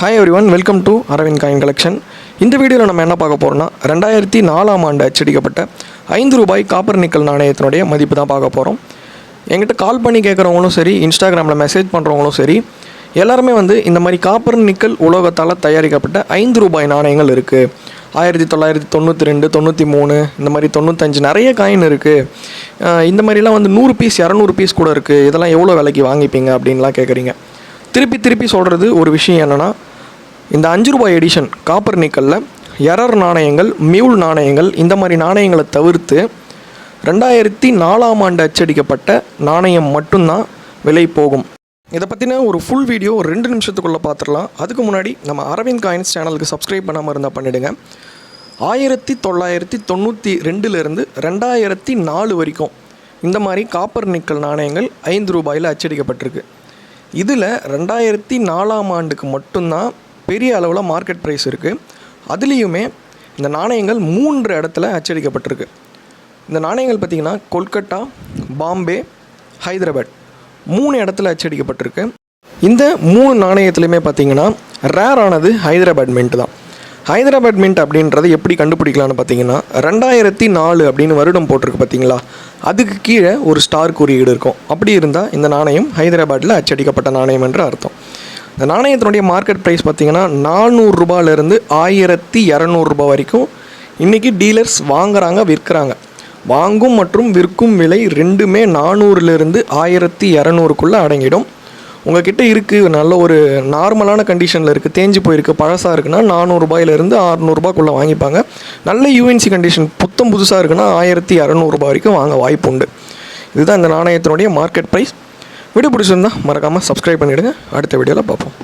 Hi everyone, welcome to Aravind Coin Collection. இந்த வீடியோவில் நம்ம என்ன பார்க்க போகிறோம்னா 2004ஆம் ஆண்டு அச்சடிக்கப்பட்ட 5 ரூபாய் காப்பர் நிக்கல் நாணயத்தினுடைய மதிப்பு தான் பார்க்க போகிறோம். எங்கிட்ட கால் பண்ணி கேட்குறவங்களும் சரி, இன்ஸ்டாகிராமில் மெசேஜ் பண்ணுறவங்களும் சரி, எல்லாருமே இந்த மாதிரி காப்பர் நிக்கல் உலோகத்தால் தயாரிக்கப்பட்ட 5 ரூபாய் நாணயங்கள் இருக்குது. 1992, 93, இந்த மாதிரி 95 நிறைய காயின் இருக்குது. இந்த மாதிரிலாம் 100 பீஸ் 200 பீஸ் கூட இருக்குது. இதெல்லாம் எவ்வளோ விலைக்கு வாங்கிப்பீங்க அப்படின்லாம் கேட்குறீங்க. திருப்பி சொல்கிறது ஒரு விஷயம் என்னென்னா, இந்த 5 ரூபாய் எடிஷன் காப்பர் நிக்கலில் எரர் நாணயங்கள், மியூல் நாணயங்கள், இந்த மாதிரி நாணயங்களை தவிர்த்து 2004ஆம் ஆண்டு அச்சடிக்கப்பட்ட நாணயம் மட்டும்தான் விலை போகும். இதை பற்றின ஒரு ஃபுல் வீடியோ 2 நிமிஷத்துக்குள்ளே பார்த்துடலாம். அதுக்கு முன்னாடி நம்ம அரவிந்த் காயின்ஸ் சேனலுக்கு சப்ஸ்கிரைப் பண்ணாமல் இருந்தால் பண்ணிவிடுங்க. 1992லேருந்து 2004 வரைக்கும் இந்த மாதிரி காப்பர் நிக்கல் நாணயங்கள் 5 ரூபாயில் அச்சடிக்கப்பட்டிருக்கு. இதில் 2004ஆம் ஆண்டுக்கு மட்டும்தான் பெரிய அளவில் மார்க்கெட் ப்ரைஸ் இருக்குது. அதுலேயுமே இந்த நாணயங்கள் 3 இடத்துல அச்சடிக்கப்பட்டிருக்கு. இந்த நாணயங்கள் பார்த்திங்கன்னா கொல்கட்டா, பாம்பே, ஹைதராபாத் 3 இடத்துல அச்சடிக்கப்பட்டிருக்கு. இந்த 3 நாணயத்துலையுமே பார்த்திங்கன்னா ரேரானது ஹைதராபாத் மின்ட் தான். ஹைதராபாத் மின்ட் அப்படின்றத எப்படி கண்டுபிடிக்கலான்னு பார்த்தீங்கன்னா, 2004 அப்படின்னு வருடம் போட்டிருக்கு பார்த்தீங்களா, அதுக்கு கீழே ஒரு ஸ்டார் குறியீடு இருக்கும். அப்படி இருந்தால் இந்த நாணயம் ஹைதராபாத்தில் அச்சடிக்கப்பட்ட நாணயம் என்று அர்த்தம். இந்த நாணயத்தினுடைய மார்க்கெட் ப்ரைஸ் பார்த்திங்கன்னா 400 ரூபாயிலிருந்து 1200 ரூபாய் வரைக்கும் இன்றைக்கி டீலர்ஸ் வாங்குகிறாங்க, விற்கிறாங்க. வாங்கும் மற்றும் விற்கும் விலை ரெண்டுமே 400லேருந்து 1200க்குள்ளே அடங்கிடும். உங்கள்கிட்ட இருக்குது, நல்ல ஒரு நார்மலான கண்டிஷனில் இருக்குது, தேஞ்சு போயிருக்கு, பழசாக இருக்குன்னா 400 ரூபாயிலிருந்து 600 ரூபாய்க்குள்ளே வாங்கிப்பாங்க. நல்ல யூஎன்சி கண்டிஷன் புத்தம் புதுசாக இருக்குன்னா 1200 ரூபாய் வரைக்கும் வாங்க வாய்ப்பு உண்டு. இதுதான் இந்த நாணயத்தினுடைய மார்க்கெட் ப்ரைஸ். வீடியோ பிடிச்சிருந்தால் மறக்காமல் சப்ஸ்கிரைப் பண்ணிவிடுங்க. அடுத்த வீடியோவில் பார்ப்போம்.